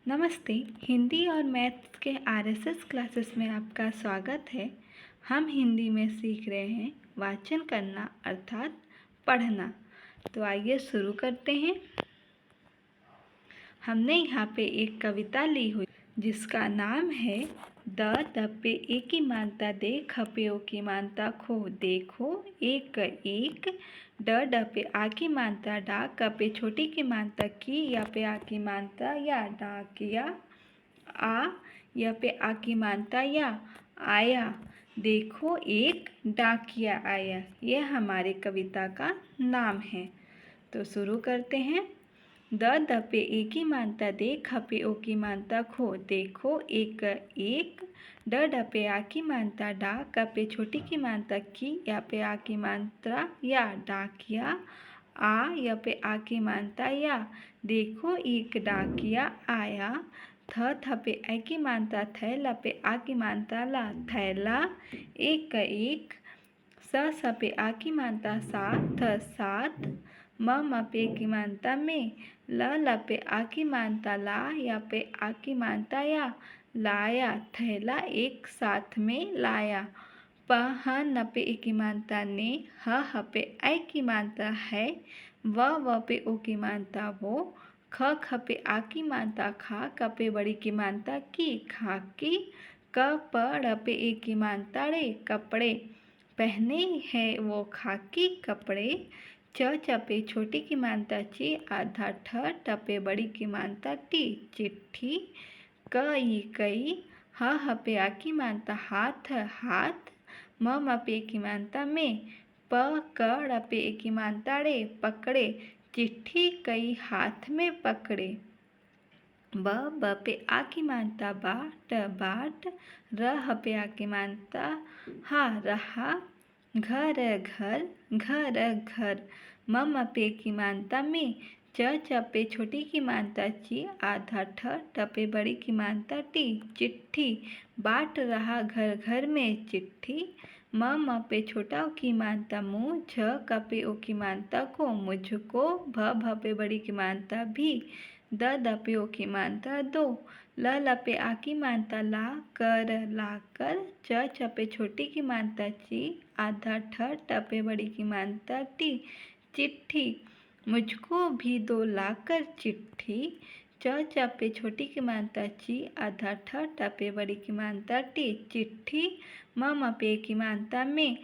नमस्ते। हिंदी और मैथ्स के आरएसएस क्लासेस में आपका स्वागत है। हम हिंदी में सीख रहे हैं वाचन करना अर्थात पढ़ना। तो आइए शुरू करते हैं। हमने यहाँ पे एक कविता ली हुई जिसका नाम है द पे ए की मानता दे खपे ओ की मानता खो। देखो एक एक ड पे आ की मानता डा क पे छोटी की मानता की या पे आ की मानता या डा किया आ या पे आ की मानता या आया। देखो एक डाकिया आया। यह हमारे कविता का नाम है। तो शुरू करते हैं। द पे ए की मानता दे खपे ओ की मानता खो। देखो एक एक ड पे आ की मानता डा क पे छोटी की मानता की या पे आ की मात्रा या डाकिया आ या पे आ की मानता या। देखो एक डाकिया आया। थ पे ए की मानता थ ल पे आ की मानता ला थैला। एक स पे आ की मानता सा थ साथ। म पे की मानता में ल पे आ की मानता ला या पे आ की मानता या लाया। थैला एक साथ में लाया। ह न पे ए की मानता ने ह पे ऐ की मानता है। व पे ओ की मानता वो। ख पे आ की मानता खा क पे बड़ी की मानता की खाकी। क प पे ए की मानता रे कपड़े। पहने हैं वो खाकी कपड़े। च पे छोटी की मानता ची आधा ठ पे बड़ी की मानता टी चिट्ठी। कई ह पे आ की मानता हाथ हाथ। म पे की मानता में प क पे ए की मानता रे पकड़े। चिट्ठी कई हाथ में पकड़े। ब पे आ की मानता बाट र पे आ की मानता हा रहा। घर घर। म पे की मानता में च पे छोटी की मानता ची आधा ठ पे बड़ी की मानता टी चिट्ठी। बाट रहा घर घर में चिट्ठी। म पे छोटा ओ की मानता मुँह झ क पे ओ की मानता को मुझको। भ पे बड़ी की मानता भी। द पे ओ की मानता दो। ल पे आ की मानता ला कर। च पे छोटी की मानता ची आधा ठ पे बड़ी की मानता टी चिट्ठी। मुझको भी दो लाकर चिट्ठी। च पे छोटी की मानता ची आधा ठ पे बड़ी की मानता टी चिट्ठी। म पे की मानता में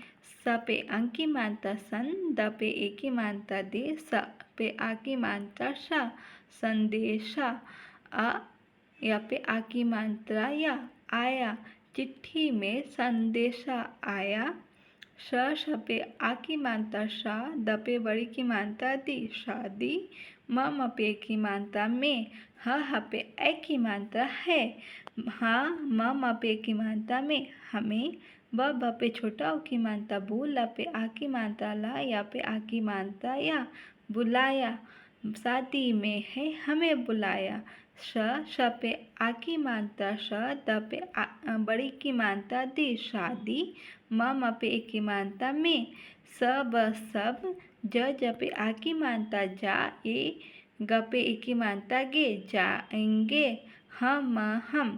स पे अं की मानता सन। द पे ए की मानता दे स पे आ की मानता सा संदेशा। आ या पे आ की मात्रा या आया। चिट्ठी में संदेशा आया। श पे आ की मानता शा द पे बड़ी की मानता दी शादी। म पे की मानता में ह पे ऐ की मानता है हाँ। म पे की मानता में हमें। ब पे छोटा ओ की मानता बू ल पे आ की मानता ला या पे आ की मानता या बुलाया। शादी में है हमें बुलाया। श पे आ की मानता श द पे बड़ी की मानता दी शादी। म पे ए की मानता में सब। ज पे आ की मानता जा ए ग पे ए की मानता गे जाएंगे हम।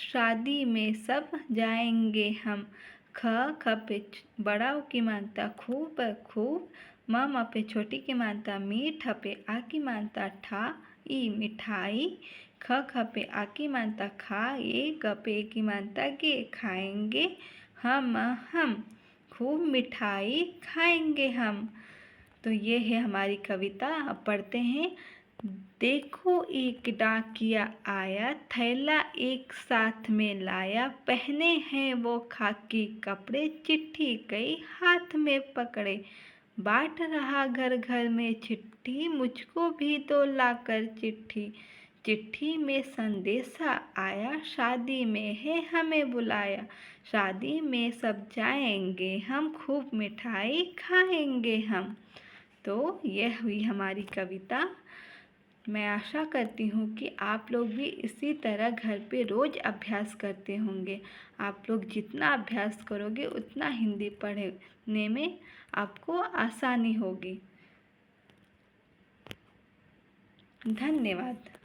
शादी में सब जाएंगे हम। ख पे बड़ा ओ की मानता खूब खूब। म पे छोटी की मानता मीठ पे आ की मानता ठा ई मिठाई। ख पे आ की मानता खा ए ग पे की मानता गे खाएंगे हम खूब मिठाई खाएंगे हम। तो ये है हमारी कविता। अब पढ़ते हैं। देखो एक डाकिया आया थैला एक साथ में लाया। पहने हैं वो खाकी कपड़े चिट्ठी कई हाथ में पकड़े। बाट रहा घर घर में चिट्ठी मुझको भी तो लाकर चिट्ठी। चिट्ठी में संदेशा आया शादी में है हमें बुलाया। शादी में सब जाएंगे हम खूब मिठाई खाएंगे हम। तो यह हुई हमारी कविता। मैं आशा करती हूँ कि आप लोग भी इसी तरह घर पे रोज़ अभ्यास करते होंगे। आप लोग जितना अभ्यास करोगे उतना हिंदी पढ़ने में आपको आसानी होगी। धन्यवाद।